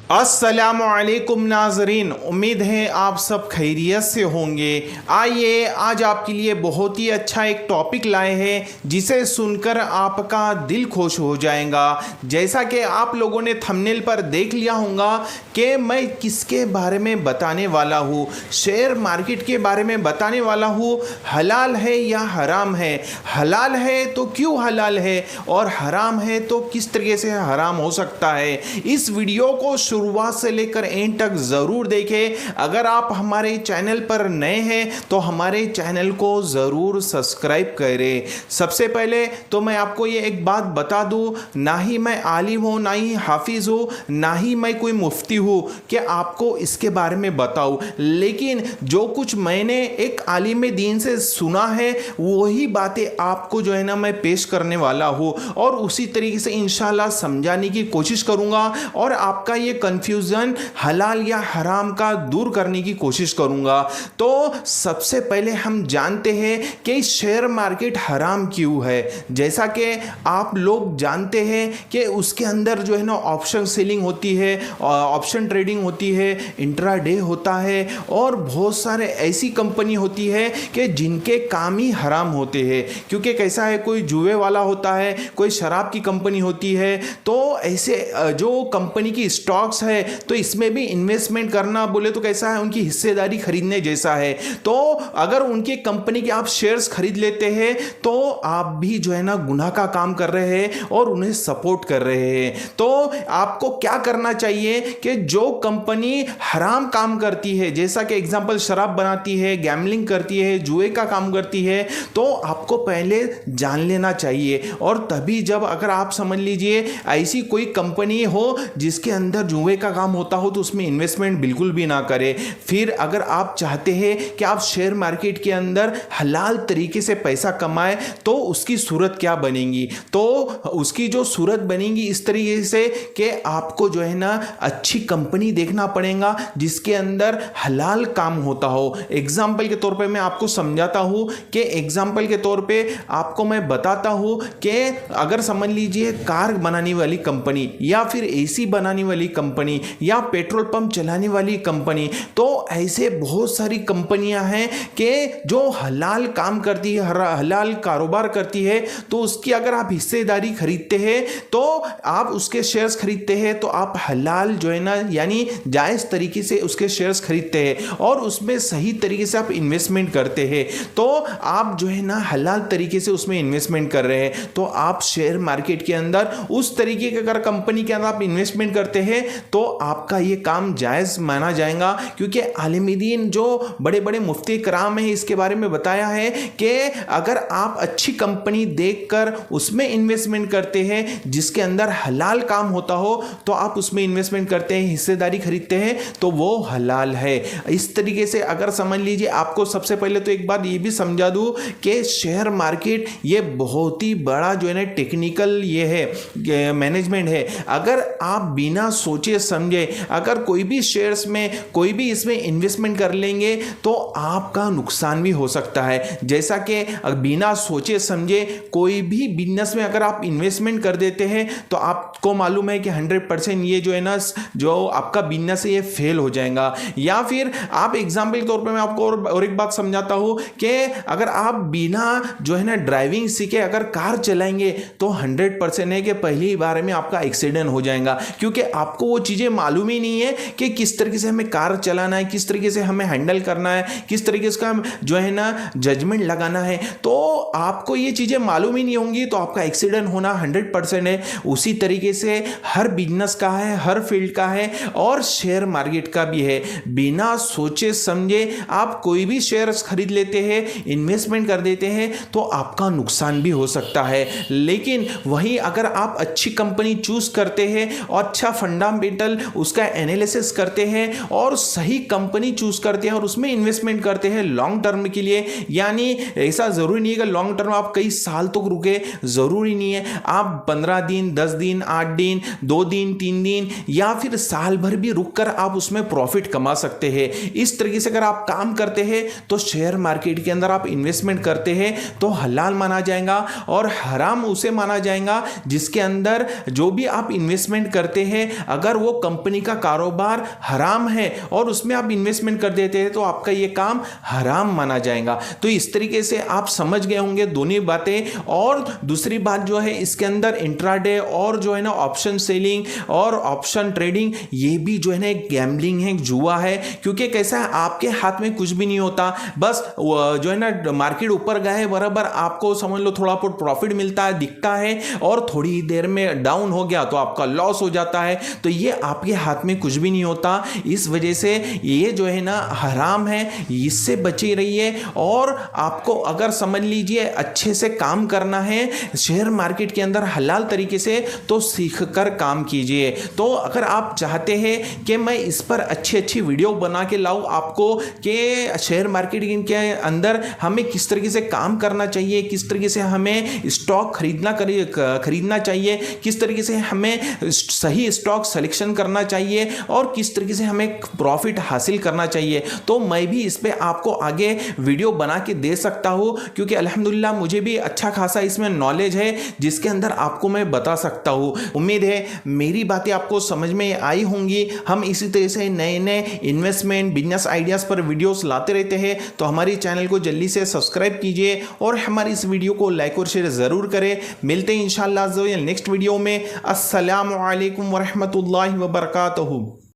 अस्सलामुअलैकुम नाज़रीन, उम्मीद है आप सब खैरियत से होंगे। आइए आज आपके लिए बहुत ही अच्छा एक टॉपिक लाए हैं जिसे सुनकर आपका दिल खुश हो जाएगा। जैसा कि आप लोगों ने थंबनेल पर देख लिया होगा कि मैं किसके बारे में बताने वाला हूँ। शेयर मार्केट के बारे में बताने वाला हूँ। हलाल है या हराम है, हलाल है तो क्यों हलाल है और हराम है तो किस तरीके से हराम हो सकता है। इस वीडियो को शुरुआत से लेकर एंड तक ज़रूर देखें। अगर आप हमारे चैनल पर नए हैं तो हमारे चैनल को ज़रूर सब्सक्राइब करें। सबसे पहले तो मैं आपको ये एक बात बता दूं, ना ही मैं आलिम हूँ, ना ही हाफिज़ हूँ, ना ही मैं कोई मुफ्ती हूँ कि आपको इसके बारे में बताऊँ। लेकिन जो कुछ मैंने एक आलिम दीन से सुना है वही बातें आपको जो है ना मैं पेश करने वाला हूँ और उसी तरीके से इंशाल्लाह समझाने की कोशिश करूँगा और आपका ये कंफ्यूजन हलाल या हराम का दूर करने की कोशिश करूंगा। तो सबसे पहले हम जानते हैं कि शेयर मार्केट हराम क्यों है। जैसा कि आप लोग जानते हैं कि उसके अंदर जो है ना ऑप्शन सेलिंग होती है, ऑप्शन ट्रेडिंग होती है, इंट्राडे होता है और बहुत सारे ऐसी कंपनी होती है कि जिनके काम ही हराम होते हैं। क्योंकि कैसा है, कोई जुए वाला होता है, कोई शराब की कंपनी होती है। तो ऐसे जो कंपनी की स्टॉक्स है तो इसमें भी इन्वेस्टमेंट करना बोले तो कैसा है, उनकी हिस्सेदारी खरीदने जैसा है। तो अगर उनके कंपनी के आप शेयर्स खरीद लेते हैं तो आप भी जो है ना गुनाह का काम कर रहे हैं और उन्हें सपोर्ट कर रहे हैं। तो आपको क्या करना चाहिए कि जो कंपनी हराम काम करती है, जैसा कि एग्जांपल शराब बनाती है, गैम्बलिंग करती है, जुए का काम करती है, तो आपको पहले जान लेना चाहिए। और तभी जब अगर आप समझ लीजिए ऐसी कोई कंपनी हो जिसके अंदर जुए का काम होता हो तो उसमें इन्वेस्टमेंट बिल्कुल भी ना करें। फिर अगर आप चाहते हैं कि आप शेयर मार्केट के अंदर हलाल तरीके से पैसा कमाएं तो उसकी सूरत क्या बनेगी। तो उसकी जो सूरत बनेगी इस तरीके से कि आपको जो है ना अच्छी कंपनी देखना पड़ेगा जिसके अंदर हलाल काम होता हो। एग्जाम्पल के तौर पे मैं आपको समझाता हूं कि एग्जाम्पल के तौर पे आपको मैं बताता हूं कि अगर समझ लीजिए कार बनाने वाली कंपनी या फिर एसी बनाने वाली कंपनी या पेट्रोल पंप चलाने वाली कंपनी, तो ऐसे बहुत सारी कंपनियां हैं कि जो हलाल काम करती है, हलाल कारोबार करती है। तो उसकी अगर आप हिस्सेदारी खरीदते हैं तो आप उसके शेयर्स खरीदते हैं तो आप हलाल जो है ना यानी जायज़ तरीके से उसके शेयर्स खरीदते हैं और उसमें सही तरीके से आप इन्वेस्टमेंट करते हैं। तो आप जो है ना हलाल तरीके से उसमें इन्वेस्टमेंट कर रहे हैं। तो आप शेयर मार्केट के अंदर उस तरीके की अगर कंपनी के अंदर आप इन्वेस्टमेंट करते हैं तो आपका ये काम जायज़ माना जाएगा। क्योंकि आलिम दीन जो बड़े बड़े मुफ्ती कराम हैं इसके बारे में बताया है कि अगर आप अच्छी कंपनी देखकर उसमें इन्वेस्टमेंट करते हैं जिसके अंदर हलाल काम होता हो तो आप उसमें इन्वेस्टमेंट करते हैं, हिस्सेदारी खरीदते हैं तो वो हलाल है। इस तरीके से अगर समझ लीजिए, आपको सबसे पहले तो एक बात ये भी समझा दूं कि शेयर मार्केट ये बहुत ही बड़ा जो है ना टेक्निकल ये है, मैनेजमेंट है। अगर आप बिना सोचे समझे अगर कोई भी शेयर्स में कोई भी इसमें इन्वेस्टमेंट कर लेंगे तो आपका नुकसान भी हो सकता है। जैसा कि बिना सोचे समझे कोई भी बिजनेस में अगर आप इन्वेस्टमेंट कर देते हैं तो आपको मालूम है कि 100% ये जो है ना जो आपका बिजनेस है ये फेल हो जाएगा। या फिर आप एग्जाम्पल के तौर पर मैं आपको और एक बात समझाता हूं कि अगर आप बिना जो है ना ड्राइविंग सीखे अगर कार चलाएंगे तो 100% है कि पहली बार में आपका एक्सीडेंट हो जाएगा। क्योंकि आपको वो चीज़ें मालूम ही नहीं है कि किस तरीके से हमें कार चलाना है, किस तरीके से हमें हैंडल करना है, किस तरीके से जो है ना जजमेंट लगाना है। तो आपको ये चीज़ें मालूम ही नहीं होंगी तो आपका एक्सीडेंट होना 100% है। उसी तरीके से हर बिजनेस का है, हर फील्ड का है और शेयर मार्केट का भी है। बिना सोचे समझे आप कोई भी शेयर्स खरीद लेते हैं, इन्वेस्टमेंट कर देते हैं तो आपका नुकसान भी हो सकता है। लेकिन वहीं अगर आप अच्छी कंपनी चूज करते हैं और अच्छा फंडामेंटल उसका एनालिसिस करते हैं और सही कंपनी चूज करते हैं और उसमें इन्वेस्टमेंट करते हैं लॉन्ग टर्म के लिए, यानी ऐसा जरूरी नहीं है कि लॉन्ग टर्म आप कई साल तक रुके, जरूरी नहीं है। आप 15 दिन, 10 दिन, 8 दिन, 2 दिन, 3 दिन या फिर साल भर भी रुककर आप उसमें प्रॉफिट कमा सकते हैं। इस तरीके से अगर आप काम करते हैं तो शेयर मार्केट के अंदर आप इन्वेस्टमेंट करते हैं तो हलाल माना जाएगा और हराम उसे माना जाएगा जिसके अंदर जो भी आप इन्वेस्टमेंट करते हैं अगर वो कंपनी का कारोबार हराम है और उसमें आप इन्वेस्टमेंट कर देते हैं तो आपका ये काम हराम माना जाएगा। तो इस तरीके से आप समझ गए होंगे दोनों बातें। और दूसरी बात जो है इसके अंदर इंट्राडे और जो है ना ऑप्शन सेलिंग और ऑप्शन ट्रेडिंग, ये भी जो है ना एक गैम्बलिंग है, एक जुआ है। क्योंकि कैसा है, आपके हाथ में कुछ भी नहीं होता, बस जो है ना मार्केट ऊपर गए बराबर आपको समझ लो थोड़ा बहुत प्रॉफिट मिलता है, दिखता है, और थोड़ी देर में डाउन हो गया तो आपका लॉस हो जाता है। तो ये आपके हाथ में कुछ भी नहीं होता। इस वजह से ये जो है ना हराम है, इससे बचे रहिए। और आपको अगर समझ लीजिए अच्छे से काम करना है शेयर मार्केट के अंदर हलाल तरीके से, तो सीख कर काम कीजिए। तो अगर आप चाहते हैं कि मैं इस पर अच्छी अच्छी वीडियो बना के लाऊं आपको कि शेयर मार्केटिंग के अंदर हमें किस तरीके से काम करना चाहिए, किस तरीके से हमें स्टॉक खरीदना चाहिए, किस तरीके से हमें सही स्टॉक सिलेक्शन करना चाहिए और किस तरीके से हमें प्रॉफिट हासिल करना चाहिए, तो मैं भी इस पे आपको आगे वीडियो बना के दे सकता हूं। क्योंकि अल्हम्दुलिल्लाह मुझे भी अच्छा खासा इसमें नॉलेज है जिसके अंदर आपको मैं बता सकता हूं। उम्मीद है मेरी बातें आपको समझ में आई होंगी। हम इसी तरह से नए नए इन्वेस्टमेंट बिजनेस आइडियाज़ पर वीडियोस लाते रहते हैं। तो हमारी चैनल को जल्दी से सब्सक्राइब कीजिए और हमारी इस वीडियो को लाइक और शेयर ज़रूर करें। मिलते हैं इंशाअल्लाह नेक्स्ट वीडियो में। अस्सलामु अलैकुम वरहमतुल्लाहि वबरकातुहू।